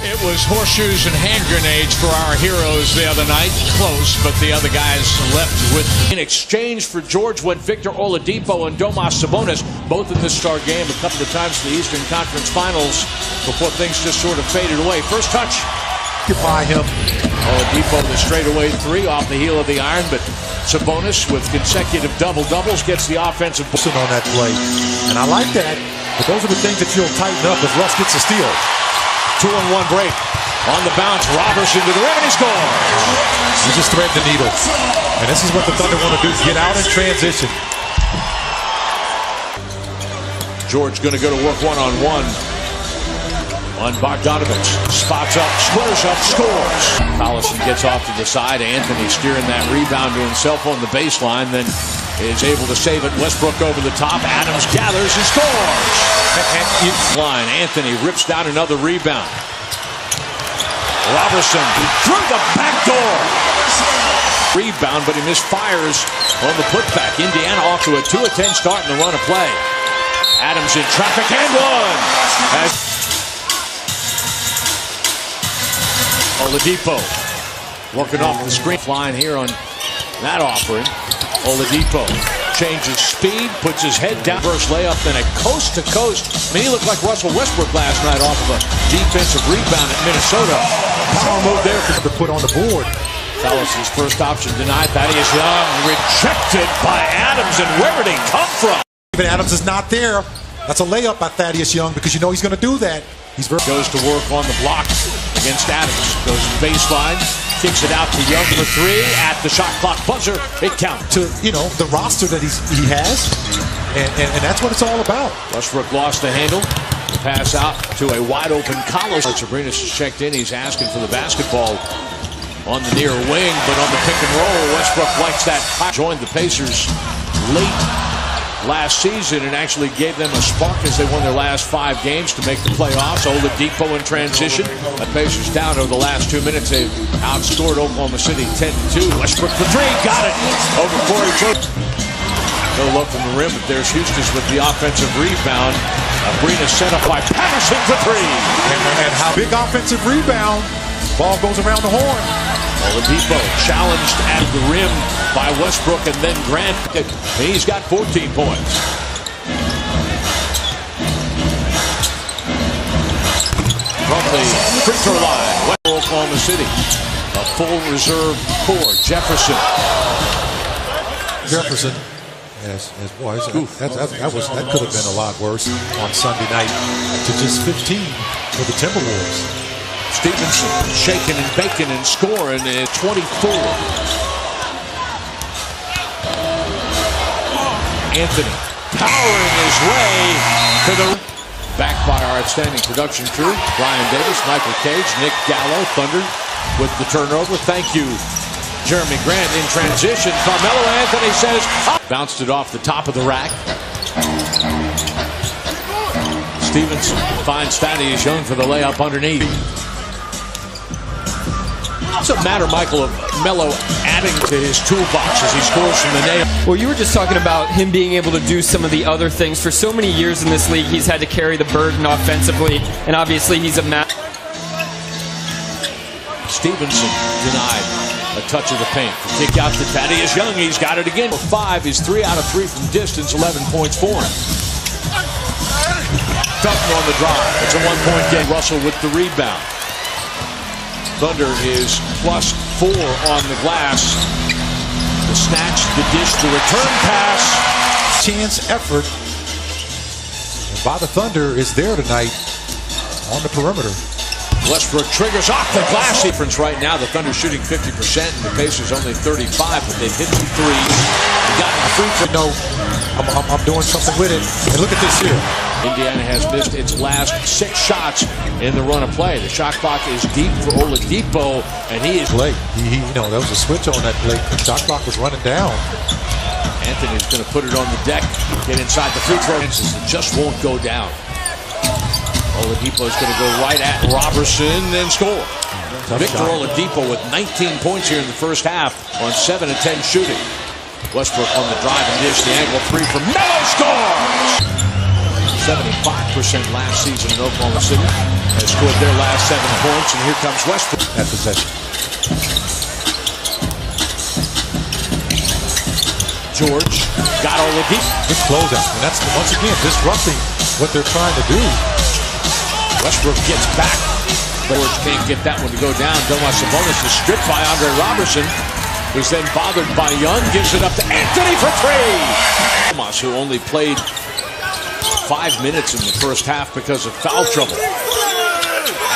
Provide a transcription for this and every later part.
It was horseshoes and hand grenades for our heroes the other night. Close, but the other guys left with. In exchange for George went Victor Oladipo and Domas Sabonis, both in this star game a couple of times in the Eastern Conference Finals before things just sort of faded away. First touch. By him. Oladipo the straightaway three off the heel of the iron, but Sabonis with consecutive double-doubles gets the offensive on that play. And I like that, but those are the things that you'll tighten up if Russ gets a steal. 2-on-1 break. On the bounce, Robertson to the rim, and he scores. He just threaded the needle. And this is what the Thunder want to do, get out in transition. George going to go to work one-on-one on Bogdanovich. Spots up, squares up, scores. Collison gets off to the side. Anthony steering that rebound to himself on the baseline, then is able to save it. Westbrook over the top. Adams gathers and scores. Line. Anthony rips down another rebound. Robertson through the back door. Rebound, but he misfires on the putback. Indiana off to a 2-10 start in the run of play. Adams in traffic and one. Oladipo working off the screen. Flying here on that offering. Oladipo changes speed, puts his head down. First layup, then a coast-to-coast. I mean, he looked like Russell Westbrook last night off of a defensive rebound at Minnesota. Power move there to put on the board. Collison's first option denied. Thaddeus Young rejected by Adams, and where did he come from? Even Adams is not there. That's a layup by Thaddeus Young because you know he's going to do that. Goes to work on the block against Adams. Goes to baseline, kicks it out to Young for three. At the shot clock buzzer, it counts. To, you know, the roster that he has, and that's what it's all about. Westbrook lost the handle. The pass out to a wide-open Collison. Sabrinas has checked in. He's asking for the basketball on the near wing, but on the pick and roll, Westbrook likes that. Joined the Pacers late last season and actually gave them a spark as they won their last 5 games to make the playoffs. Oladipo in transition. The Pacers down over the last 2 minutes. They've outscored Oklahoma City 10-2. Westbrook for three. Got it. Over Corey George. No look from the rim, but there's Houston's with the offensive rebound. Sabrina set up by Patterson for three. And how big offensive rebound. Ball goes around the horn. Oladipo challenged at the rim by Westbrook and then Grant. He's got 14 points. From the free throw line, Oklahoma City. A full reserve core. Jefferson. As boys, that could have been a lot worse on Sunday night to just 15 for the Timberwolves. Stevenson shaking and baking and scoring at 24. Anthony powering his way to the back by our outstanding production crew. Brian Davis, Michael Cage, Nick Gallo, Thunder with the turnover. Thank you, Jeremy Grant in transition. Carmelo Anthony says, bounced it off the top of the rack. Stevenson finds Thaddeus Young for the layup underneath. What's the matter, Michael, of Melo adding to his toolbox as he scores from the nail? Well, you were just talking about him being able to do some of the other things. For so many years in this league, he's had to carry the burden offensively, and obviously he's a Stevenson denied a touch of the paint. The kick out to Thaddeus Young. He's got it again. 5, he's 3 out of 3 from distance, 11 points for him. Dutton on the drive. It's a 1-point game. Russell with the rebound. Thunder is +4 on the glass. The snatch, the dish, the return pass. Chance effort by the Thunder is there tonight on the perimeter. Westbrook triggers off the glass. Difference right now. The Thunder shooting 50% and the Pacers only 35, but they've hit some threes. Gotten the free throw. No, I'm doing something with it. And look at this here. Indiana has missed its last 6 shots in the run of play. The shot clock is deep for Oladipo, and he is late. You know, there was a switch on that play. The shot clock was running down. Anthony's going to put it on the deck, get inside the free throw. It just won't go down. Oladipo is going to go right at Robertson and score. Victor Oladipo with 19 points here in the first half on 7 of 10 shooting. Westbrook on the drive and dish, the angle 3 from Melo scores. 75% last season in Oklahoma City. Has scored their last 7 points, and here comes Westbrook. That possession. George got Oladipo. Good closeout, and that's once again disrupting what they're trying to do. Westbrook gets back. George can't get that one to go down. Domas Sabonis is stripped by Andre Robertson, who's then bothered by Young. Gives it up to Anthony for 3. Domas, who only played 5 minutes in the first half because of foul trouble.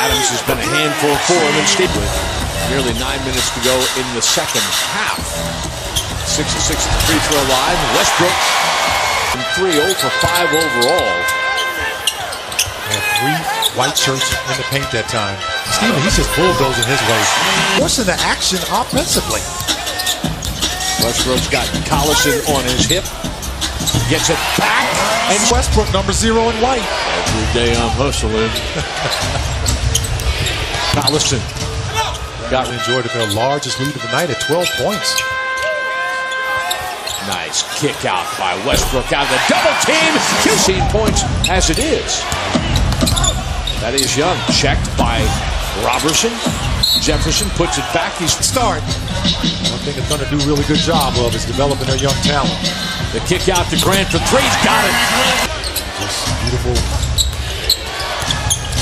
Adams has been a handful for him, and Steve with nearly 9 minutes to go in the second half. 6 of 6 at the free throw line. Westbrook from 3, 0 for 5 overall. And 3 white shirts in the paint that time. Steven, he's just bulldozing his way, forcing the action offensively. Westbrook's got Collison on his hip. Gets it back. And Westbrook, number 0 in white. Every day I'm hustling. Collison. Got enjoyed their largest lead of the night at 12 points. Nice kick out by Westbrook out of the double team. 15 points as it is. That is Young. Checked by Robertson. Jefferson puts it back. He's start. One thing it's going to do a really good job of is developing their young talent. The kick out to Grant for 3. He's got it. Just beautiful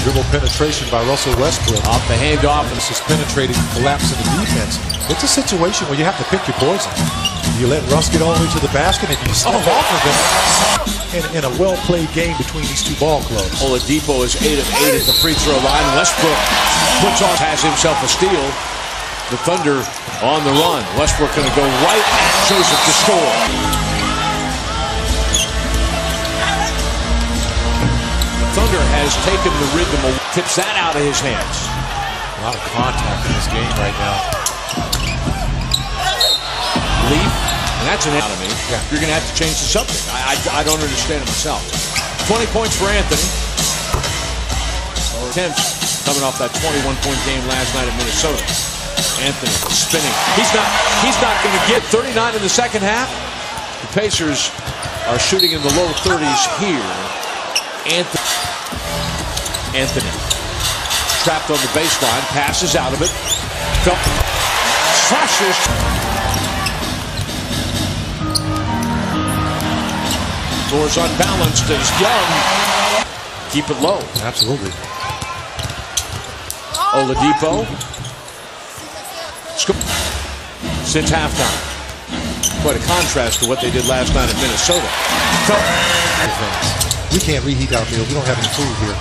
dribble penetration by Russell Westbrook. Off the handoff. And this is penetrating, collapsing the defense. It's a situation where you have to pick your poison. You let Russ get all the way to the basket, and you step off of it in a well-played game between these two ball clubs. Oladipo is 8 of 8 at the free throw line. Westbrook has himself a steal. The Thunder on the run. Westbrook going to go right at Joseph to score. The Thunder has taken the rhythm, tips that out of his hands. A lot of contact in this game right now. Leaf, and that's an out of me. Yeah. You're going to have to change the subject. I don't understand it myself. 20 points for Anthony. Attempts coming off that 21-point game last night at Minnesota. Anthony spinning. He's not going to get 39 in the second half. The Pacers are shooting in the low 30s here. Anthony trapped on the baseline, passes out of it. Slashes. Floor's unbalanced as Young. Keep it low. Absolutely. Oladipo. Since halftime. Quite a contrast to what they did last night in Minnesota. We can't reheat our meal. We don't have any food here.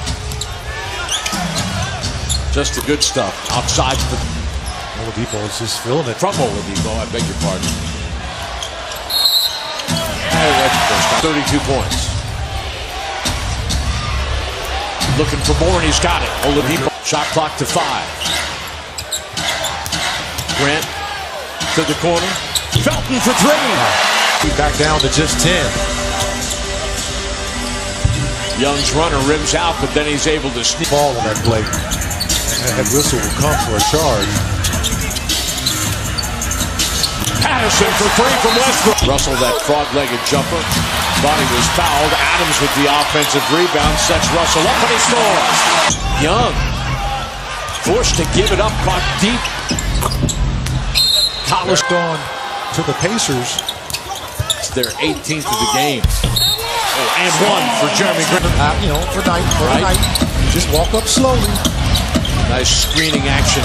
Just the good stuff. Outside the... Oladipo is just feeling it. From Oladipo, I beg your pardon. 32 points. Looking for more, and he's got it. Oladipo. Shot clock to 5. Grant to the corner. Felton for 3. Back down to just 10. Young's runner rims out, but then he's able to sneak. Ball on that play. And that whistle will come for a charge. Patterson for 3 from Westbrook. Russell, that frog-legged jumper. Thought he was fouled. Adams with the offensive rebound. Sets Russell up, and he scores. Young forced to give it up, caught deep. Collins gone to the Pacers. It's their 18th of the game. Oh, and 1 for Jeremy Grant. For night. You just walk up slowly. Nice screening action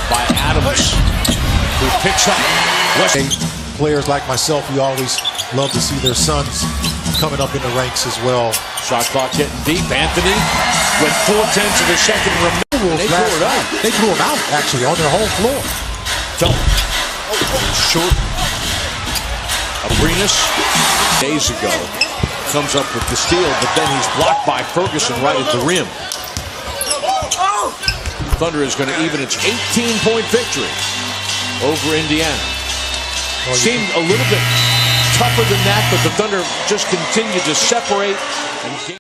by Adams, who picks up West. Players like myself, we always love to see their sons coming up in the ranks as well. Shot clock getting deep. Anthony with 4/10 of a second remaining. They blew him out, actually, on their whole floor. Felton. Short. Abrinas days ago comes up with the steal, but then he's blocked by Ferguson right at the rim. Thunder is going to even its 18-point victory over Indiana. Seemed a little bit tougher than that, but the Thunder just continued to separate and